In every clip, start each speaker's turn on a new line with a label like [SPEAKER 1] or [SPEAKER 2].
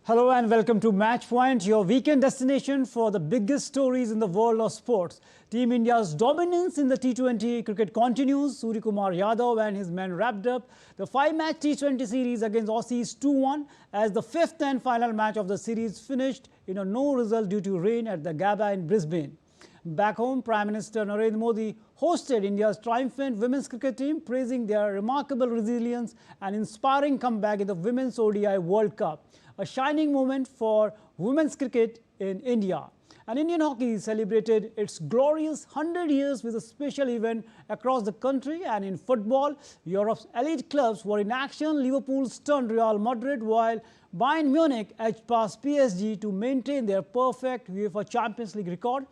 [SPEAKER 1] Hello and welcome to Match Point, your weekend destination for the biggest stories in the world of sports. Team India's dominance in the T20 cricket continues. Suryakumar Yadav and his men wrapped up the 5-match T20 series against Aussies 2-1 as the fifth and final match of the series finished in a no result due to rain at the Gabba in Brisbane. Back home, Prime Minister Narendra Modi hosted India's triumphant women's cricket team, praising their remarkable resilience and inspiring comeback in the Women's ODI World Cup. A shining moment for women's cricket in India. And Indian hockey celebrated its glorious 100 years with a special event across the country. And in football, Europe's elite clubs were in action. Liverpool stunned Real Madrid, while Bayern Munich edged past PSG to maintain their perfect UEFA Champions League record.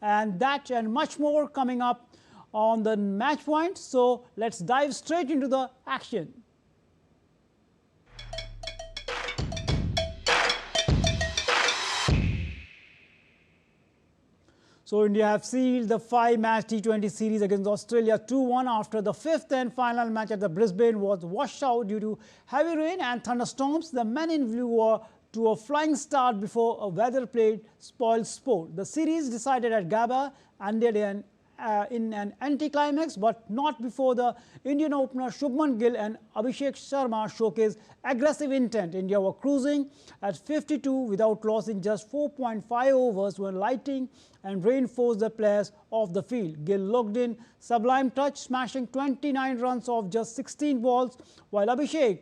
[SPEAKER 1] And that and much more coming up on the Match Point. So let's dive straight into the action. So India have sealed the 5-match T20 series against Australia 2-1 after the fifth and final match at the Brisbane was washed out due to heavy rain and thunderstorms. The men in blue were to a flying start before a weather played spoiled sport. The series decided at Gabba ended in an anticlimax, but not before the Indian opener Shubman Gill and Abhishek Sharma showcased aggressive intent. India were cruising at 52 without loss in just 4.5 overs when lightning and rain forced the players off the field. Gill looked in sublime touch, smashing 29 runs off just 16 balls, while Abhishek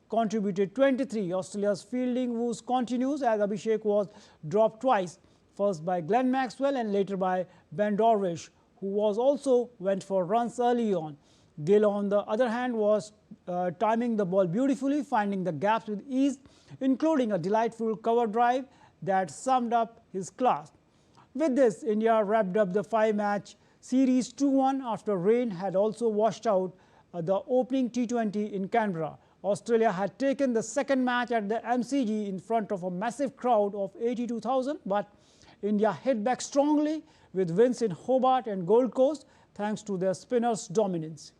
[SPEAKER 1] contributed 23. Australia's fielding woes continues as Abhishek was dropped twice, first by Glenn Maxwell and later by Ben Dorwish, who was also went for runs early on. Gill, on the other hand, was timing the ball beautifully, finding the gaps with ease, including a delightful cover drive that summed up his class. With this, India wrapped up the 5-match series 2-1 after rain had also washed out the opening T20 in Canberra. Australia had taken the second match at the MCG in front of a massive crowd of 82,000, but India hit back strongly with wins in Hobart and Gold Coast thanks to their spinners' dominance.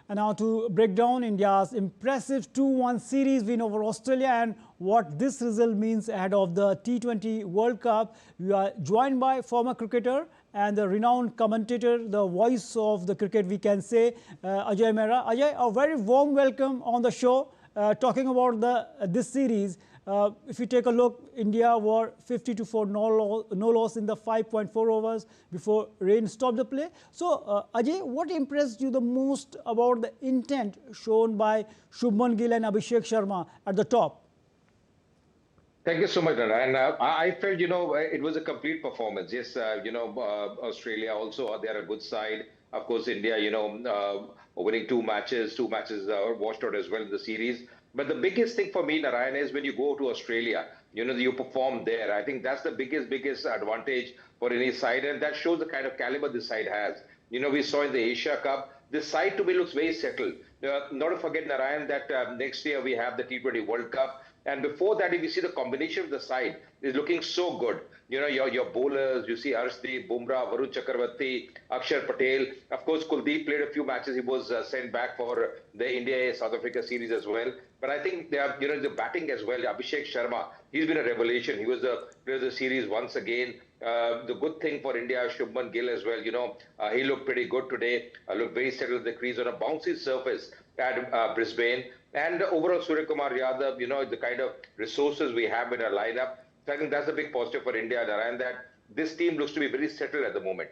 [SPEAKER 1] And now to break down India's impressive 2-1 series win over Australia and what this result means ahead of the T20 World Cup, we are joined by former cricketer and the renowned commentator, the voice of the cricket, we can say, Ajay Mehra. Ajay, a very warm welcome on the show. Talking about this series, if you take a look, India were 50 for no loss in the 5.4 overs before rain stopped the play. So, Ajay, what impressed you the most about the intent shown by Shubman Gill and Abhishek Sharma at the top?
[SPEAKER 2] Thank you so much, Nana. And I felt, it was a complete performance. Yes, Australia also, they are a good side. Of course, India, winning two matches washed out as well in the series. But the biggest thing for me, Narayan, is when you go to Australia, you perform there. I think that's the biggest advantage for any side. And that shows the kind of caliber this side has. We saw in the Asia Cup, this side to me looks very settled. Not to forget, Narayan, that next year we have the T20 World Cup. And before that, if you see the combination of the side is looking so good. Your bowlers, you see Arshdeep, Bumrah, Varun, Chakravarthy, Axar, Patel. Of course, Kuldeep played a few matches. He was sent back for the India-South Africa series as well. But I think they have, the batting as well. Abhishek Sharma, he's been a revelation. He was the player of the series once again. The good thing for India, Shubman Gill as well. He looked pretty good today. Looked very settled in the crease on a bouncy surface at Brisbane. And overall, Suryakumar Yadav, the kind of resources we have in our lineup. So I think that's a big positive for India, and that this team looks to be very settled at the moment.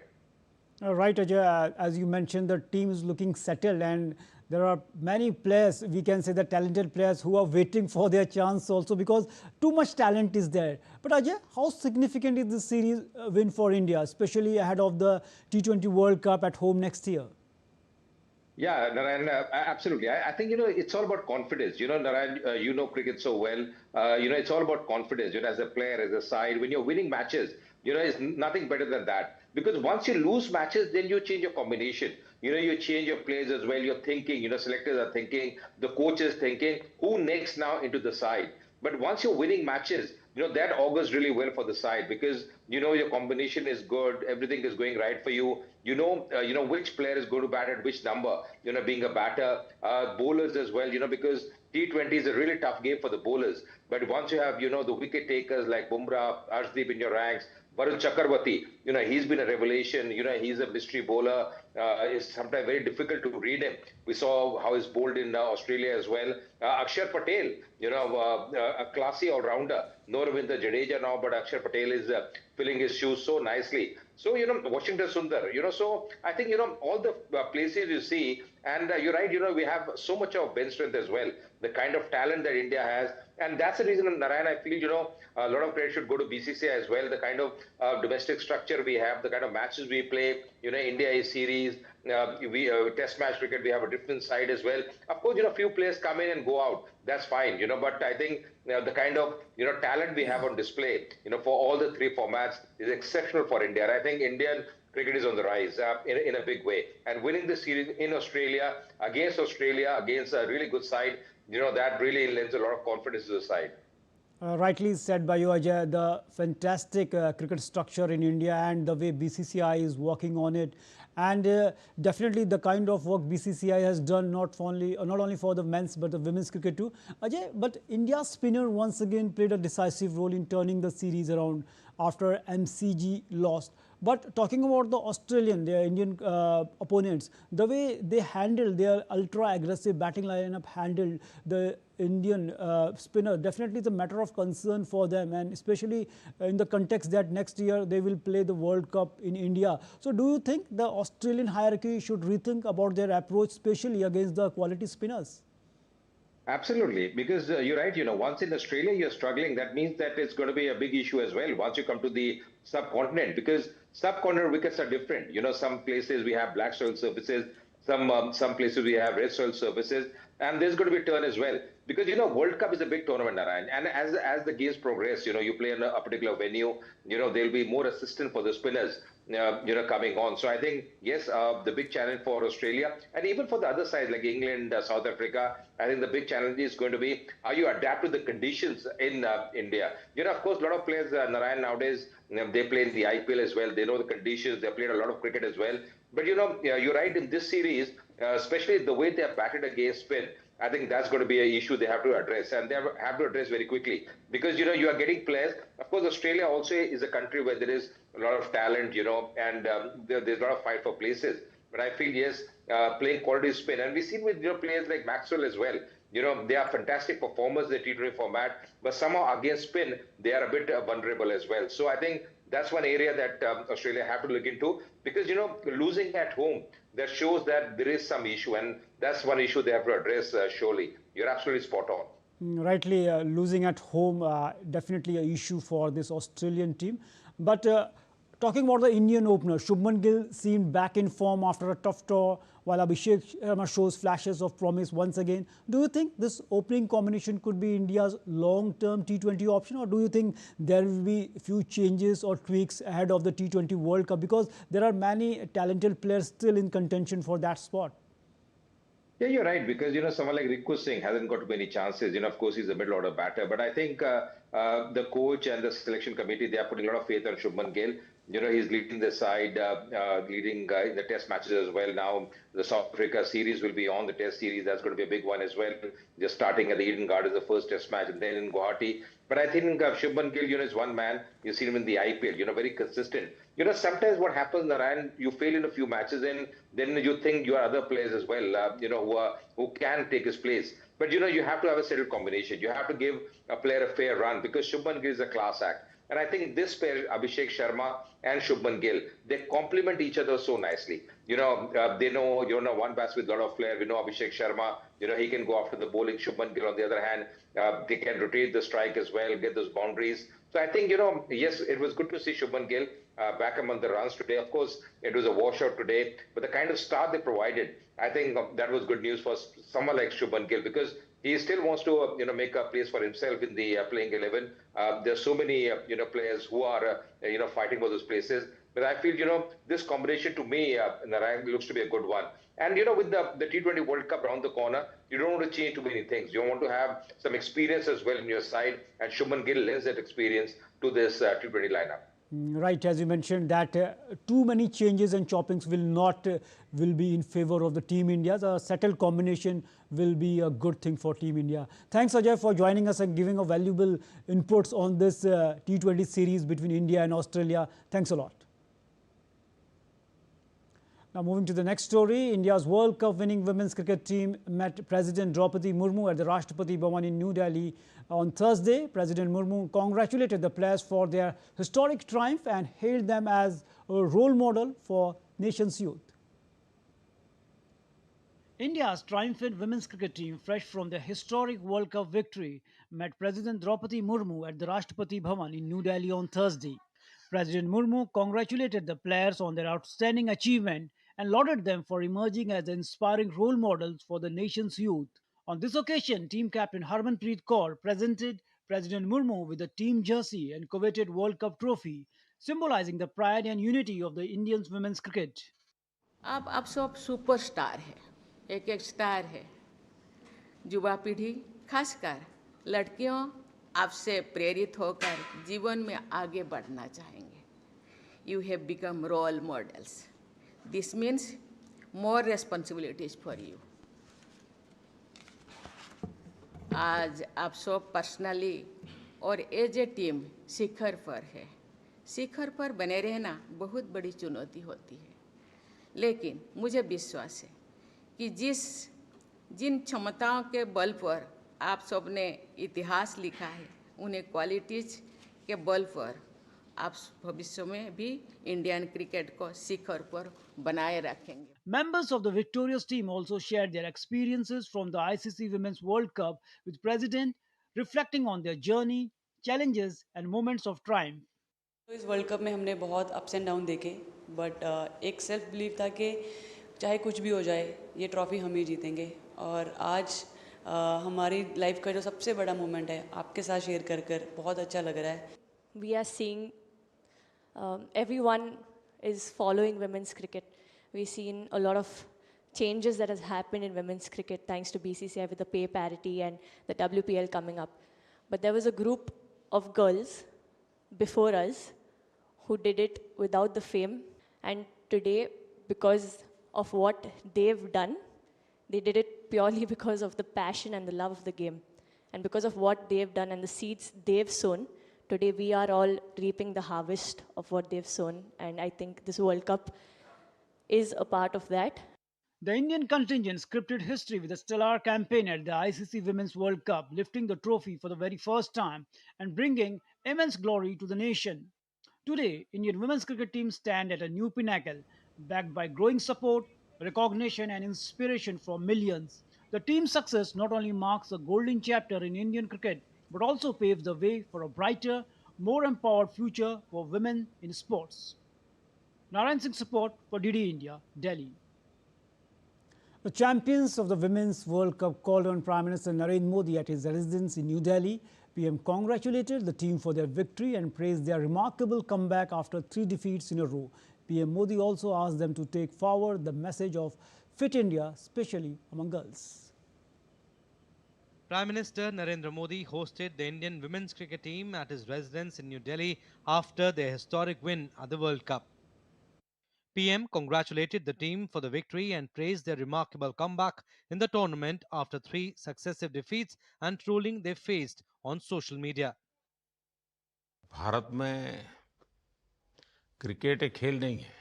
[SPEAKER 1] Right, Ajay, as you mentioned, the team is looking settled and there are many players, we can say the talented players who are waiting for their chance also because too much talent is there. But Ajay, how significant is this series win for India, especially ahead of the T20 World Cup at home next year?
[SPEAKER 2] Yeah, Narayan, absolutely. I think, it's all about confidence. Narayan, you know cricket so well. It's all about confidence, as a player, as a side. When you're winning matches, it's nothing better than that. Because once you lose matches, then you change your combination. You change your players as well. You're thinking, selectors are thinking, the coach is thinking, who next now into the side? But once you're winning matches, that augurs really well for the side because your combination is good, everything is going right for you. Which player is going to bat at which number. Being a batter, bowlers as well. Because T20 is a really tough game for the bowlers. But once you have the wicket takers like Bumrah, Arshdeep in your ranks, Varun Chakravarthy, he's been a revelation. He's a mystery bowler. It's sometimes very difficult to read him. We saw how he's bowled in Australia as well. Axar Patel, a classy all-rounder. No Ravinder Jadeja now, but Axar Patel is filling his shoes so nicely. So, Washington Sundar, so I think, all the places you see, and you're right, we have so much of bench strength as well, the kind of talent that India has. And that's the reason, Narayan, I feel, a lot of credit should go to BCCI as well, the kind of domestic structure we have, the kind of matches we play, India A series, we test match cricket, we have a different side as well. Of course, few players come in and go out. That's fine, but I think the kind of, talent we have on display, for all the three formats is exceptional for India. And I think Indian cricket is on the rise in a big way. And winning the series in Australia, against a really good side, that really lends a lot of confidence to the side.
[SPEAKER 1] Rightly said by you, Ajay, the fantastic cricket structure in India and the way BCCI is working on it. And definitely the kind of work BCCI has done not only for the men's but the women's cricket too. Ajay, but India's spinner once again played a decisive role in turning the series around after MCG lost. But talking about the Australian, their Indian opponents, the way they handled their ultra-aggressive batting lineup, handled the Indian spinner, definitely it's a matter of concern for them, and especially in the context that next year they will play the World Cup in India. So do you think the Australian hierarchy should rethink about their approach, especially against the quality spinners?
[SPEAKER 2] Absolutely, because you're right, once in Australia you're struggling, that means that it's going to be a big issue as well once you come to the subcontinent, because subcontinent wickets are different. Some places we have black soil surfaces, some places we have red soil surfaces, and there's going to be a turn as well. Because, World Cup is a big tournament, Narayan, and as the games progress, you play in a particular venue, there'll be more assistance for the spinners, coming on. So I think, yes, the big challenge for Australia and even for the other side like England, South Africa, I think the big challenge is going to be how you adapt to the conditions in India. Of course, a lot of players, Narayan, nowadays, they play in the IPL as well. They know the conditions. They played a lot of cricket as well. But, you're right, in this series, especially the way they are batted against spin, I think that's going to be an issue they have to address, and they have to address very quickly. Because, you are getting players. Of course, Australia also is a country where there is a lot of talent, and there's a lot of fight for places. But I feel, yes, playing quality spin. And we've seen with players like Maxwell as well. They are fantastic performers in the T20 format, but somehow against spin, they are a bit vulnerable as well. So I think that's one area that Australia have to look into, because, losing at home, that shows that there is some issue, and that's one issue they have to address surely. You're absolutely spot on.
[SPEAKER 1] Rightly, losing at home, definitely an issue for this Australian team. But talking about the Indian opener, Shubman Gill seemed back in form after a tough tour, while Abhishek Sharma shows flashes of promise once again. Do you think this opening combination could be India's long-term T20 option, or do you think there will be a few changes or tweaks ahead of the T20 World Cup, because there are many talented players still in contention for that spot?
[SPEAKER 2] Yeah, you're right, because, someone like Riku Singh hasn't got many chances. Of course, he's a middle order batter. But I think the coach and the selection committee, they are putting a lot of faith on Shubman Gill. He's leading the side, leading in the test matches as well. Now, the South Africa series will be on, the test series. That's going to be a big one as well. Just starting at the Eden Gardens, the first test match, and then in Guwahati. But I think Shubman Gill, is one man. You've seen him in the IPL, very consistent. Sometimes what happens, Narayan, you fail in a few matches, and then you think you are other players as well, who can take his place. But, you have to have a settled combination. You have to give a player a fair run, because Shubman Gill is a class act. And I think this pair, Abhishek Sharma and Shubman Gill, they complement each other so nicely. They know, one bats with a lot of flair. We know Abhishek Sharma, he can go after the bowling. Shubman Gill, on the other hand, they can rotate the strike as well, get those boundaries. So I think, yes, it was good to see Shubman Gill back among the runs today. Of course, it was a washout today, but the kind of start they provided, I think that was good news for someone like Shubman Gill, because he still wants to, make a place for himself in the playing 11. There's so many, players who are, fighting for those places. But I feel, this combination to me, Narang, looks to be a good one. And, with the T20 World Cup around the corner, you don't want to change too many things. You want to have some experience as well in your side. And Shubman Gill lends that experience to this T20 lineup.
[SPEAKER 1] Right, as you mentioned, that too many changes and choppings will not will be in favor of the Team India. The settled combination will be a good thing for Team India. Thanks, Ajay, for joining us and giving a valuable inputs on this T20 series between India and Australia. Thanks a lot. Now moving to the next story, India's World Cup winning women's cricket team met President Draupadi Murmu at the Rashtrapati Bhavan in New Delhi on Thursday. President Murmu congratulated the players for their historic triumph and hailed them as a role model for nation's youth. India's triumphant women's cricket team, fresh from their historic World Cup victory, met President Draupadi Murmu at the Rashtrapati Bhavan in New Delhi on Thursday. President Murmu congratulated the players on their outstanding achievement and lauded them for emerging as inspiring role models for the nation's youth. On this occasion, team captain Harmanpreet Kaur presented President Murmu with a team jersey and coveted World Cup trophy, symbolizing the pride and unity of the Indian women's cricket.
[SPEAKER 3] आप सब superstar है, एक एक star है। युवा पीढ़ी खासकर लड़कियों आपसे प्रेरित होकर जीवन में आगे बढ़ना चाहेंगे। You have become role models. This means more responsibilities for you. आज आप सब पर्सनली और एज ए टीम शिखर पर है। शिखर पर बने रहना बहुत बड़ी चुनौती होती है, लेकिन मुझे विश्वास है कि जिन क्षमताओं के बल पर आप सब ने इतिहास लिखा है, उन्हें क्वालिटीज़ के बल पर आप भविष्य में भी इंडियन क्रिकेट को शिखर पर बनाए रखेंगे.
[SPEAKER 1] Members of the victorious team also shared their experiences from the ICC Women's World Cup with President, reflecting on their journey, challenges and moments of triumph.
[SPEAKER 4] तो इस वर्ल्ड कप में हमने बहुत अप्स एंड डाउन देखे, but एक self believe था कि चाहे कुछ भी हो जाए ये ट्रॉफ़ी हम ही जीतेंगे. और आज हमारी लाइफ का जो सबसे बड़ा मोमेंट है आपके साथ शेयर कर बहुत अच्छा लग रहा है.
[SPEAKER 5] We are seeing everyone is following women's cricket. We've seen a lot of changes that has happened in women's cricket thanks to BCCI with the pay parity and the WPL coming up. But there was a group of girls before us who did it without the fame, and today, because of what they've done, they did it purely because of the passion and the love of the game. And because of what they've done and the seeds they've sown, today we are all reaping the harvest of what they've sown. And I think this World Cup is a part of that.
[SPEAKER 1] The Indian contingent scripted history with a stellar campaign at the ICC Women's World Cup, lifting the trophy for the very first time and bringing immense glory to the nation. Today, Indian women's cricket team stand at a new pinnacle, backed by growing support, recognition and inspiration from millions. The team's success not only marks a golden chapter in Indian cricket, but also paves the way for a brighter, more empowered future for women in sports. Narayan Singh Support for DD India, Delhi. The champions of the Women's World Cup called on Prime Minister Narendra Modi at his residence in New Delhi. PM congratulated the team for their victory and praised their remarkable comeback after 3 defeats in a row. PM Modi also asked them to take forward the message of Fit India, especially among girls.
[SPEAKER 6] Prime Minister Narendra Modi hosted the Indian women's cricket team at his residence in New Delhi after their historic win at the World Cup. PM congratulated the team for the victory and praised their remarkable comeback in the tournament after 3 successive defeats and trolling they faced on social media.
[SPEAKER 7] Bharat में cricket एक खेल नहीं है,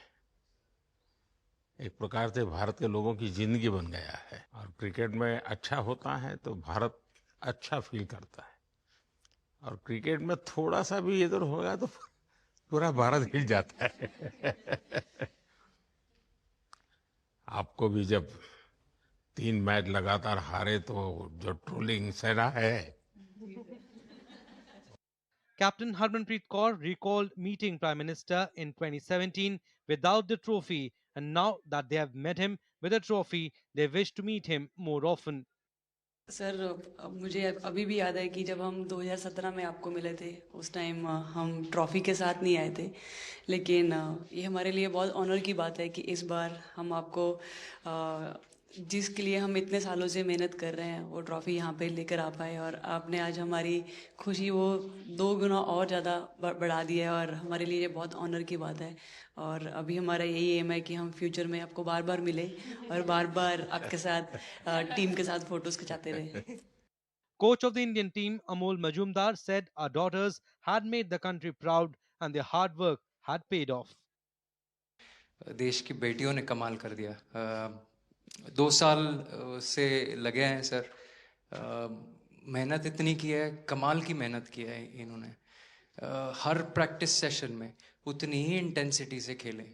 [SPEAKER 7] एक प्रकार से भारत के लोगों की जिंदगी बन गया है. और क्रिकेट में अच्छा होता है तो भारत अच्छा फील करता है, और क्रिकेट में थोड़ा सा भी इधर होगा तो पूरा भारत हिल जाता है. आपको भी जब 3 मैच लगातार हारे तो जो ट्रोलिंग सेना है.
[SPEAKER 6] Captain Harmanpreet Kaur recalled meeting Prime Minister in 2017 without the trophy, and now that they have met him with a trophy, they wish to meet him more often.
[SPEAKER 4] Sir मुझे अभी भी याद है कि जब हम 2017 में आपको मिले थे, उस टाइम हम ट्रॉफ़ी के साथ नहीं आए थे, लेकिन ये हमारे लिए बहुत ऑनर की बात है कि इस बार हम आपको जिसके लिए हम इतने सालों से मेहनत कर रहे हैं वो ट्रॉफ़ी यहाँ पे लेकर आ पाए, और आपने आज हमारी खुशी वो 2 गुना और ज़्यादा बढ़ा दी है, और हमारे लिए ये बहुत ऑनर की बात है। और अभी हमारा यही एम है कि हम फ्यूचर में आपको बार बार मिले और बार बार आपके साथ टीम के साथ फोटोज खिंचाते रहे।
[SPEAKER 6] Coach of the Indian team, Amol Majumdar, said our daughters had made the country proud and their hard work had paid off.
[SPEAKER 8] देश की बेटियों ने कमाल कर दिया। 2 साल से लगे हैं सर, मेहनत इतनी की है, कमाल की मेहनत की है इन्होंने। हर प्रैक्टिस सेशन में उतनी ही इंटेंसिटी से खेले,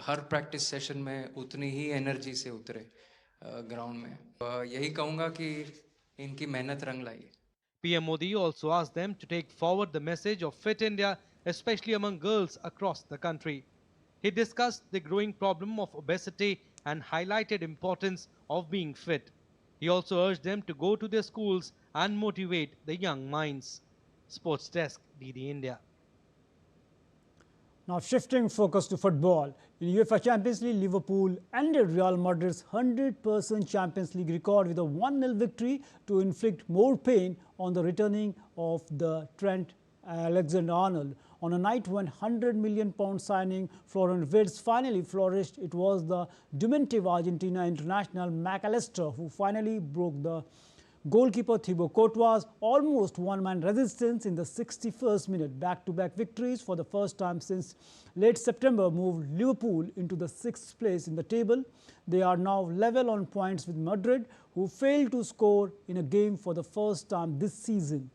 [SPEAKER 8] हर प्रैक्टिस सेशन में उतनी ही एनर्जी से उतरे ग्राउंड में। यही कहूँगा कि इनकी मेहनत रंग लाई।
[SPEAKER 6] PM Modi also asked them to take forward the message of Fit India, especially among girls across the country. He discussed the growing problem of obesity and highlighted importance of being fit. He also urged them to go to their schools and motivate the young minds. Sports Desk, DD India.
[SPEAKER 1] Now shifting focus to football. In UEFA Champions League, Liverpool ended Real Madrid's 100% Champions League record with a 1-0 victory to inflict more pain on the returning of the Trent Alexander-Arnold. On a night when £100 million signing Florian Wirtz finally flourished, it was the diminutive Argentina international McAllister who finally broke the goalkeeper Thibaut Courtois' almost one-man resistance in the 61st minute. Back-to-back victories for the first time since late September moved Liverpool into the 6th place in the table. They are now level on points with Madrid, who failed to score in a game for the first time this season.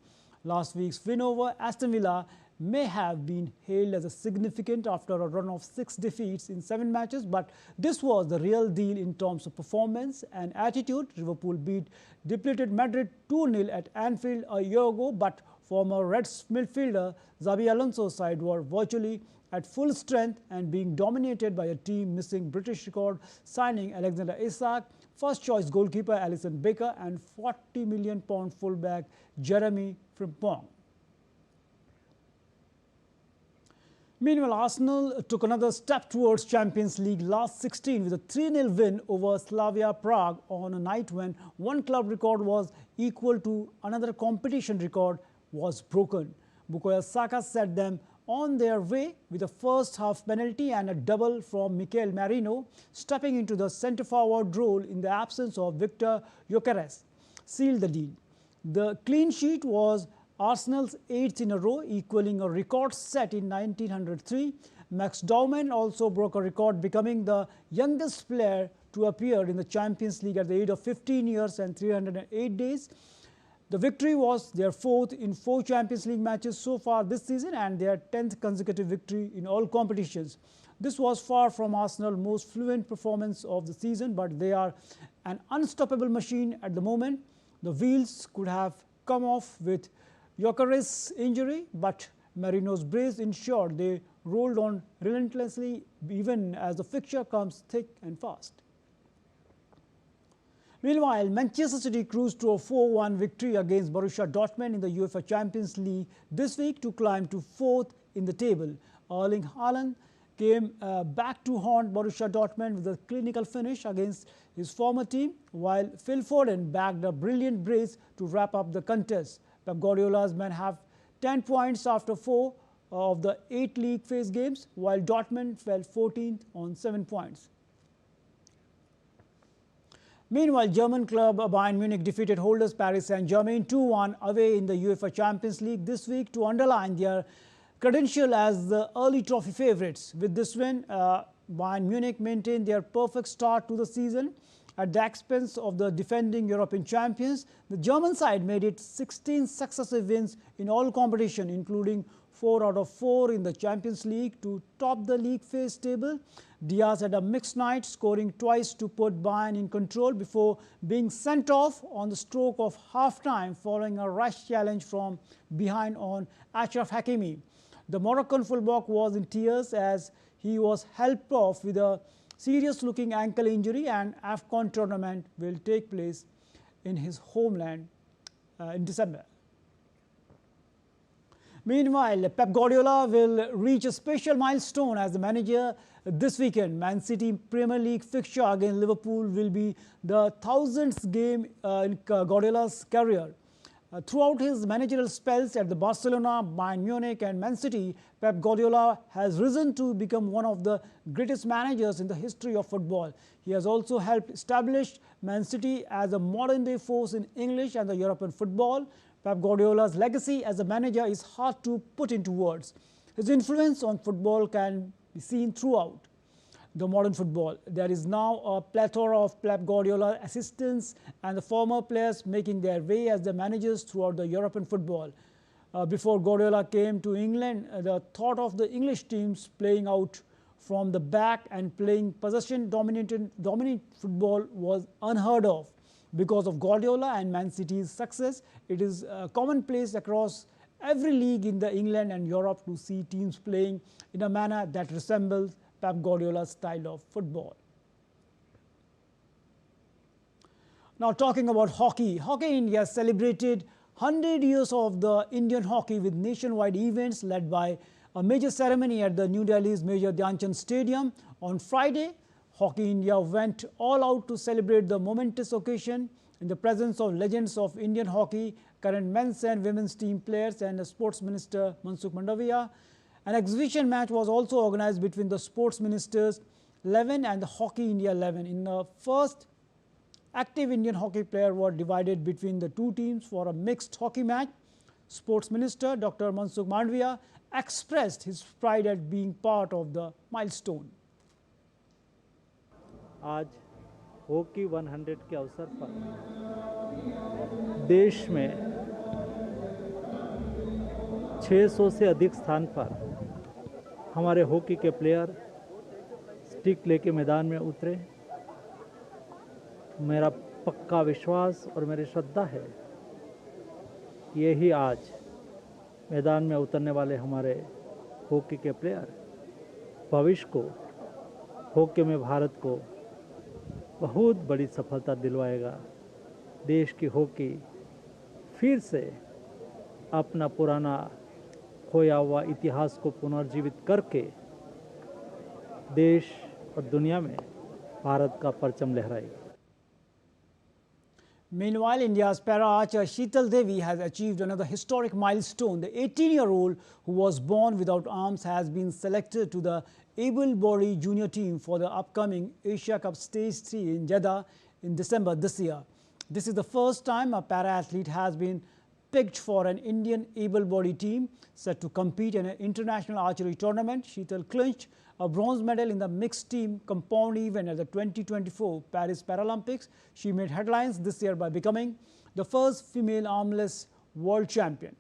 [SPEAKER 1] Last week's win over Aston Villa may have been hailed as a significant after a run of 6 defeats in 7 matches, but this was the real deal in terms of performance and attitude. Liverpool beat depleted Madrid 2-0 at Anfield a year ago, but former Reds midfielder Xabi Alonso's side were virtually at full strength and being dominated by a team missing British record signing Alexander Isak, first-choice goalkeeper Alisson Becker and £40 million fullback Jeremy Frimpong. Meanwhile, Arsenal took another step towards Champions League last 16 with a 3-0 win over Slavia Prague on a night when one club record was equal to another competition record was broken. Bukayo Saka set them on their way with a first-half penalty and a double from Mikel Merino, stepping into the centre-forward role in the absence of Victor Gyökeres, sealed the deal. The clean sheet was Arsenal's 8th in a row, equaling a record set in 1903. Max Dowman also broke a record, becoming the youngest player to appear in the Champions League at the age of 15 years and 308 days. The victory was their 4th in 4 Champions League matches so far this season and their 10th consecutive victory in all competitions. This was far from Arsenal's most fluent performance of the season, but they are an unstoppable machine at the moment. The wheels could have come off with Gyökeres' injury, but Merino's brace ensured they rolled on relentlessly even as the fixture comes thick and fast. Meanwhile, Manchester City cruised to a 4-1 victory against Borussia Dortmund in the UEFA Champions League this week to climb to 4th in the table. Erling Haaland came back to haunt Borussia Dortmund with a clinical finish against his former team, while Phil Foden bagged a brilliant brace to wrap up the contest. Pep Guardiola's men have 10 points after 4 of the 8 league phase games, while Dortmund fell 14th on 7 points. Meanwhile, German club Bayern Munich defeated holders Paris Saint-Germain 2-1 away in the UEFA Champions League this week to underline their credential as the early trophy favourites. With this win, Bayern Munich maintained their perfect start to the season. At the expense of the defending European champions, the German side made it 16 successive wins in all competition, including 4 out of 4 in the Champions League to top the league phase table. Diaz had a mixed night, scoring twice to put Bayern in control before being sent off on the stroke of half-time following a rash challenge from behind on Achraf Hakimi. The Moroccan fullback was in tears as he was helped off with a serious-looking ankle injury, and AFCON tournament will take place in his homeland in December. Meanwhile, Pep Guardiola will reach a special milestone as the manager this weekend. Man City Premier League fixture against Liverpool will be the 1000th game in Guardiola's career. Throughout his managerial spells at the Barcelona, Bayern Munich and Man City, Pep Guardiola has risen to become one of the greatest managers in the history of football. He has also helped establish Man City as a modern-day force in English and the European football. Pep Guardiola's legacy as a manager is hard to put into words. His influence on football can be seen throughout the modern football. There is now a plethora of Pep Guardiola assistants and the former players making their way as the managers throughout the European football. Before Guardiola came to England, the thought of the English teams playing out from the back and playing dominant football was unheard of. Because of Guardiola and Man City's success, it is commonplace across every league in the England and Europe to see teams playing in a manner that resembles Pep Guardiola's style of football. Now talking about hockey. Hockey India celebrated 100 years of the Indian hockey with nationwide events led by a major ceremony at the New Delhi's Major Dhyan Chand Stadium. On Friday, Hockey India went all out to celebrate the momentous occasion in the presence of legends of Indian hockey, current men's and women's team players and Sports Minister Mansukh Mandaviya. An exhibition match was also organized between the Sports Ministers 11 and the Hockey India 11. In the first, active Indian hockey players were divided between the two teams for a mixed hockey match. Sports Minister Dr. Mansukh Mandaviya expressed his pride at being part of the milestone.
[SPEAKER 9] आज hockey 100 के अवसर पर देश में 600 से अधिक स्थान पर हमारे हॉकी के प्लेयर स्टिक लेके मैदान में उतरे। मेरा पक्का विश्वास और मेरी श्रद्धा है कि यही आज मैदान में उतरने वाले हमारे हॉकी के प्लेयर भविष्य को हॉकी में भारत को बहुत बड़ी सफलता दिलवाएगा। देश की हॉकी फिर से अपना पुराना खोया हुआ इतिहास को पुनर्जीवित करके देश और दुनिया में भारत का परचम लहराएगी।
[SPEAKER 1] Meanwhile, India's para-archer Sheetal Devi has achieved another historic milestone. The 18-year-old who was born without arms has been selected to the able-bodied junior team for the upcoming Asia Cup Stage 3 in Jeddah in December this year. This is the first time a para-athlete has been picked for an Indian able-bodied team set to compete in an international archery tournament. Sheetal clinched a bronze medal in the mixed team compound event at the 2024 Paris Paralympics. She made headlines this year by becoming the first female armless world champion.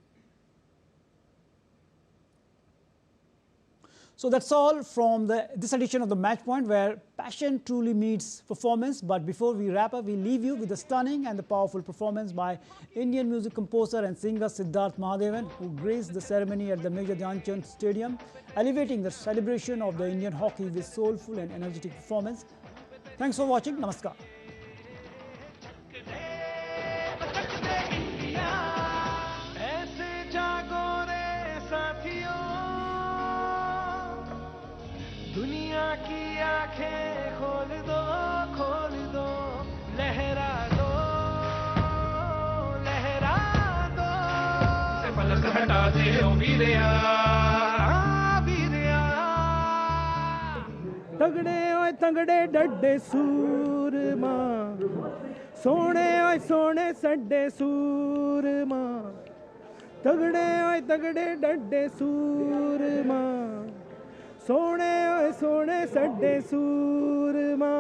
[SPEAKER 1] So that's all from this edition of the Match Point, where passion truly meets performance. But before we wrap up, we leave you with the stunning and the powerful performance by Indian music composer and singer Siddharth Mahadevan, who graced the ceremony at the Major Dhyan Chand Stadium, elevating the celebration of the Indian hockey with soulful and energetic performance. Thanks for watching. Namaskar.
[SPEAKER 10] दुनिया की आंखें खोल दो लहरा दो से पलक हटा दे ओ वीरिया तगड़े डड्डे सूरमा सोने ओए सोने सड्डे सूरमा तगड़े डड्डे सूरमा सोने सड्डे सूरमा